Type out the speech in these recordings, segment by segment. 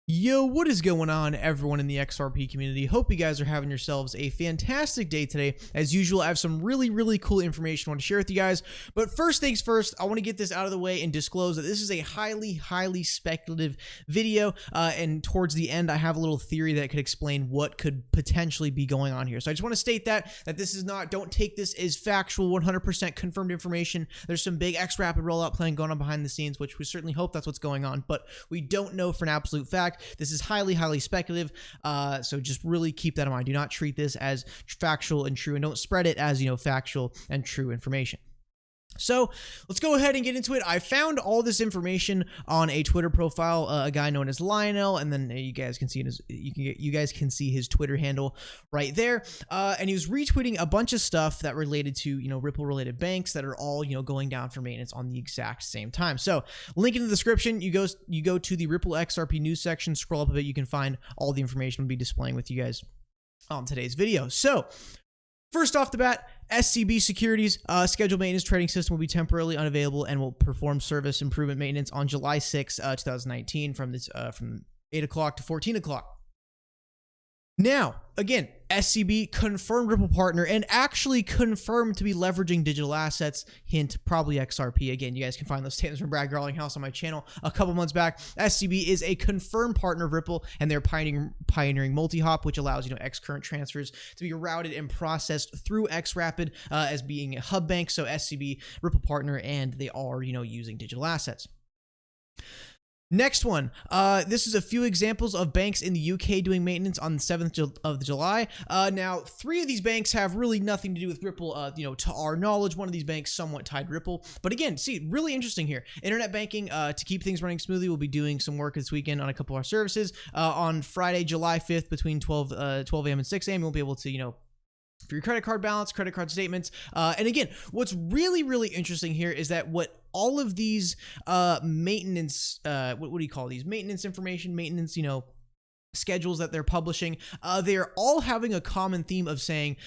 Yo, what is going on, everyone in the XRP community? Hope you guys are having yourselves a fantastic day today. As usual, I have some really cool information I want to share with you guys. But first things first, I want to get this out of the way and disclose that this is a highly speculative video. And towards the end, I have a little theory that could explain what could potentially be going on here. So I just want to state that this is not, don't take this as factual, 100% confirmed information. There's some big XRapid rollout plan going on behind the scenes, which we certainly hope that's what's going on, but we don't know for an absolute fact. This is highly speculative, so just really keep that in mind. Do not treat this as factual and true, and don't spread it as, factual and true information. So let's go ahead and get into it. I found all this information on a Twitter profile, a guy known as Lionel, and then you guys can see you guys can see his Twitter handle right there. And he was retweeting a bunch of stuff that related to Ripple related banks that are all going down for maintenance on the exact same time. So link in the description. You go to the Ripple XRP news section, scroll up a bit, you can find all the information we'll be displaying with you guys on today's video. So first off the bat, SCB Securities scheduled maintenance trading system will be temporarily unavailable and will perform service improvement maintenance on July 6, 2019 from 8 o'clock to 14 o'clock. Now, again, SCB confirmed Ripple partner and actually confirmed to be leveraging digital assets, hint, probably XRP. Again, you guys can find those statements from Brad Garlinghouse on my channel a couple months back. SCB is a confirmed partner of Ripple, and they're pioneering multi-hop, which allows, X-current transfers to be routed and processed through XRapid as being a hub bank. So SCB, Ripple partner, and they are, using digital assets. Next one, this is a few examples of banks in the UK doing maintenance on the 7th of July. Now, 3 of these banks have really nothing to do with Ripple, to our knowledge. One of these banks somewhat tied Ripple. But again, see, really interesting here. Internet banking, to keep things running smoothly, we'll be doing some work this weekend on a couple of our services. On Friday, July 5th, between 12 a.m. and 6 a.m., we'll be able to, for your credit card balance, credit card statements. And again, what's really interesting here is that what all of these maintenance, what do you call these? Maintenance information, maintenance, schedules that they're publishing, they're all having a common theme of saying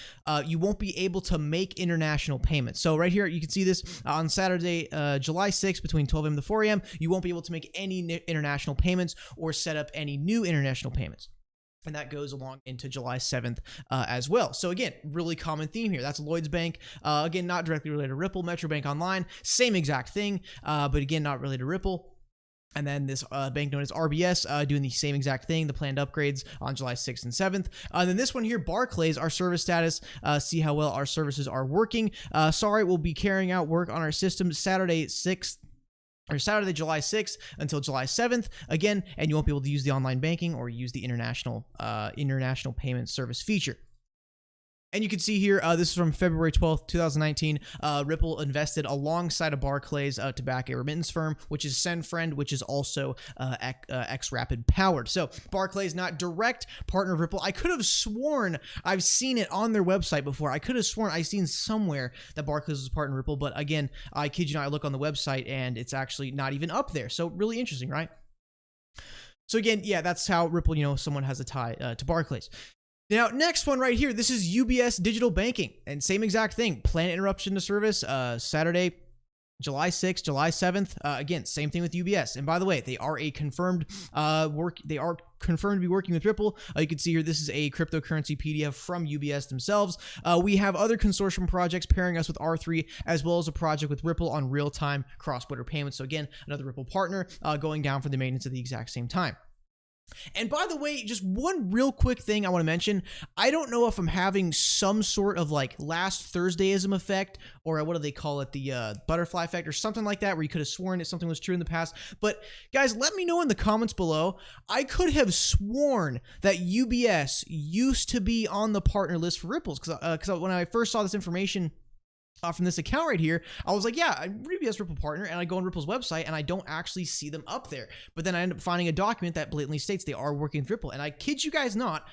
you won't be able to make international payments. So right here, you can see this on Saturday, July 6th, between 12 a.m. to 4 a.m., you won't be able to make any international payments or set up any new international payments. And that goes along into July 7th as well. So again, really common theme here. That's Lloyds Bank. Again, not directly related to Ripple. Metro Bank Online, same exact thing, but again, not related to Ripple. And then this bank known as RBS doing the same exact thing, the planned upgrades on July 6th and 7th. And then this one here, Barclays, our service status, see how well our services are working. Sorry, we'll be carrying out work on our system Saturday July 6th until July 7th again, and you won't be able to use the online banking or use the international payment service feature. And you can see here, this is from February 12th, 2019. Ripple invested alongside of Barclays to back a remittance firm, which is SendFriend, which is also XRapid powered. So Barclays, not direct partner of Ripple. I could have sworn I've seen it on their website before. I could have sworn I've seen somewhere that Barclays was a partner of Ripple, but again, I kid you not, I look on the website and it's actually not even up there. So really interesting, right? So again, yeah, that's how Ripple, someone has a tie to Barclays. Now, next one right here, this is UBS Digital Banking, and same exact thing, planned interruption to service, Saturday, July 6th, July 7th, again, same thing with UBS. And by the way, they are a confirmed they are confirmed to be working with Ripple. You can see here, this is a cryptocurrency PDF from UBS themselves. We have other consortium projects pairing us with R3, as well as a project with Ripple on real-time cross-border payments. So again, another Ripple partner going down for the maintenance at the exact same time. And by the way, just one real quick thing I want to mention. I don't know if I'm having some sort of like last Thursdayism effect, or what do they call it? The butterfly effect or something like that, where you could have sworn that something was true in the past. But guys, let me know in the comments below. I could have sworn that UBS used to be on the partner list for Ripples, because when I first saw this information from this account right here, I was like, yeah, I'm UBS Ripple partner, and I go on Ripple's website and I don't actually see them up there. But then I end up finding a document that blatantly states they are working with Ripple. And I kid you guys not,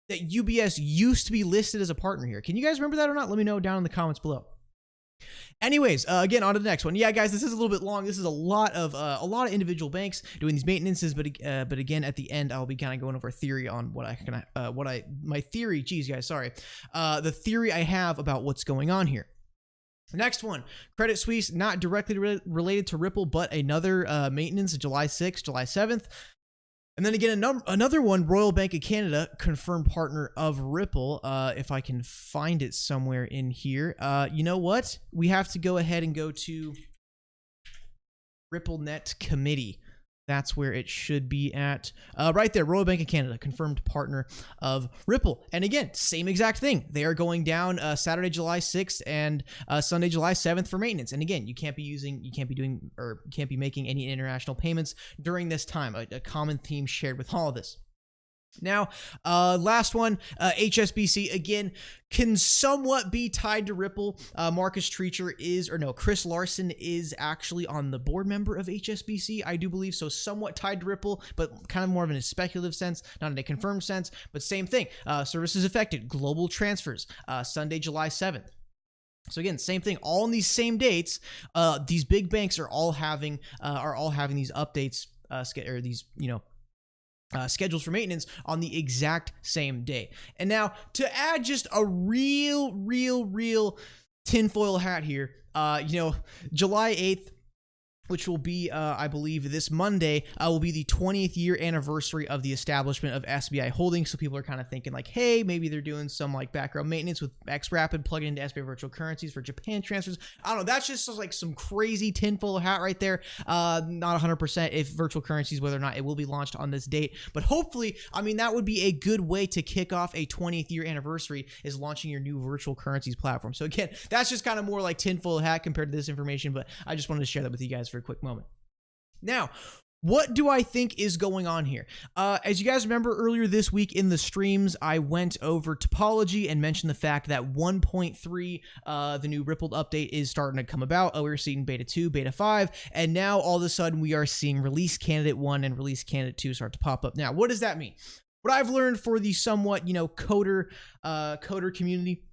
that UBS used to be listed as a partner here. Can you guys remember that or not? Let me know down in the comments below. Anyways, again, on to the next one. Yeah, guys, this is a little bit long. This is a lot of individual banks doing these maintenances, but again, at the end, I'll be kind of going over a theory on my theory. Geez, guys, sorry. The theory I have about what's going on here. Next one, Credit Suisse, not directly related to Ripple, but another maintenance, July 6th, July 7th. And then again, another one, Royal Bank of Canada, confirmed partner of Ripple. If I can find it somewhere in here. You know what? We have to go ahead and go to RippleNet Committee. That's where it should be at. Right there, Royal Bank of Canada, confirmed partner of Ripple. And again, same exact thing. They are going down Saturday, July 6th and Sunday, July 7th for maintenance. And again, you can't be making any international payments during this time. A common theme shared with all of this. Now, last one, HSBC, again, can somewhat be tied to Ripple. Chris Larson is actually on the board member of HSBC, I do believe, so somewhat tied to Ripple, but kind of more of in a speculative sense, not in a confirmed sense, but same thing. Services affected, global transfers, Sunday, July 7th. So again, same thing, all on these same dates. These big banks are all having these updates, schedules for maintenance on the exact same day. And now to add just a real tinfoil hat here, July 8th, which will be, I believe, this Monday, will be the 20th year anniversary of the establishment of SBI Holdings. So people are kind of thinking like, hey, maybe they're doing some like background maintenance with XRapid plugging into SBI virtual currencies for Japan transfers. I don't know. That's just like some crazy tinfoil hat right there. Not 100% if virtual currencies, whether or not it will be launched on this date. But hopefully, I mean, that would be a good way to kick off a 20th year anniversary, is launching your new virtual currencies platform. So again, that's just kind of more like tinfoil hat compared to this information, but I just wanted to share that with you guys for a quick moment. Now, what do I think is going on here? As you guys remember, earlier this week in the streams, I went over topology and mentioned the fact that 1.3, the new Rippled update, is starting to come about. We were seeing beta 2, beta 5, and now all of a sudden we are seeing release candidate 1 and release candidate 2 start to pop up. Now, what does that mean? What I've learned for the somewhat, coder community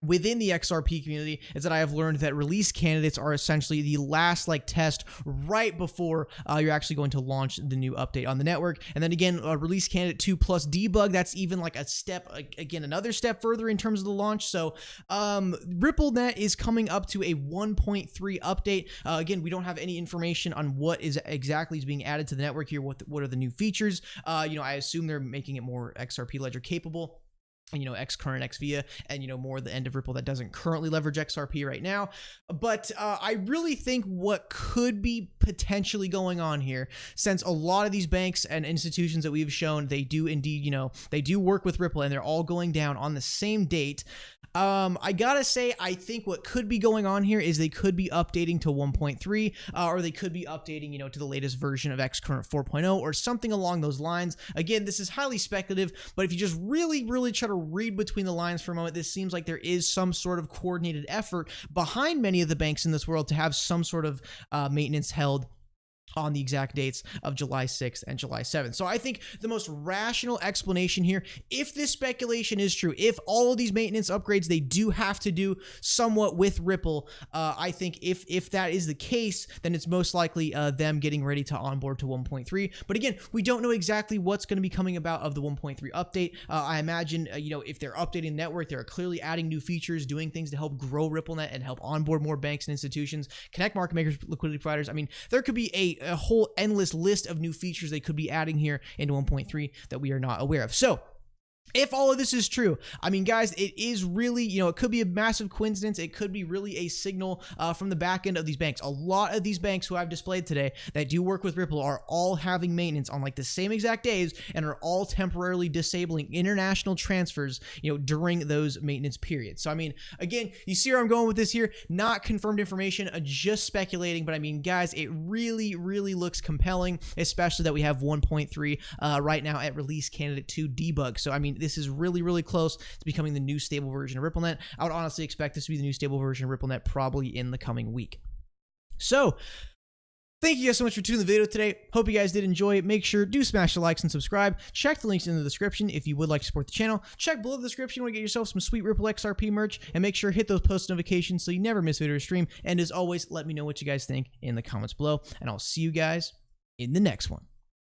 within the XRP community is that I have learned that release candidates are essentially the last test right before you're actually going to launch the new update on the network. And then again, release candidate 2 plus debug, that's even like a step, again, another step further in terms of the launch. So RippleNet is coming up to a 1.3 update. Again, we don't have any information on what is exactly being added to the network here. What are the new features? I assume they're making it more XRP ledger capable. X current, X via, and more the end of Ripple that doesn't currently leverage XRP right now. But I really think what could be potentially going on here, since a lot of these banks and institutions that we've shown, they do indeed, they do work with Ripple, and they're all going down on the same date. I gotta say, I think what could be going on here is they could be updating to 1.3, or they could be updating, to the latest version of X current 4.0 or something along those lines. Again, this is highly speculative, but if you just really try to read between the lines for a moment, this seems like there is some sort of coordinated effort behind many of the banks in this world to have some sort of maintenance held on the exact dates of July 6th and July 7th. So I think the most rational explanation here, if this speculation is true, if all of these maintenance upgrades they do have to do somewhat with Ripple, I think if that is the case, then it's most likely them getting ready to onboard to 1.3. But again, we don't know exactly what's going to be coming about of the 1.3 update. I imagine, if they're updating the network, they're clearly adding new features, doing things to help grow RippleNet and help onboard more banks and institutions, connect market makers, liquidity providers. I mean, there could be a whole endless list of new features they could be adding here into 1.3 that we are not aware of. So if all of this is true, I mean, guys, it is really, it could be a massive coincidence. It could be really a signal from the back end of these banks. A lot of these banks who I've displayed today that do work with Ripple are all having maintenance on the same exact days and are all temporarily disabling international transfers, during those maintenance periods. So, I mean, again, you see where I'm going with this here. Not confirmed information, just speculating. But I mean, guys, it really looks compelling, especially that we have 1.3 right now at release candidate 2 debug. So, I mean, this is really close to becoming the new stable version of RippleNet. I would honestly expect this to be the new stable version of RippleNet probably in the coming week. So, thank you guys so much for tuning in the video today. Hope you guys did enjoy it. Make sure to smash the likes and subscribe. Check the links in the description if you would like to support the channel. Check below the description if you want to get yourself some sweet Ripple XRP merch. And make sure to hit those post notifications so you never miss a video or stream. And as always, let me know what you guys think in the comments below. And I'll see you guys in the next one.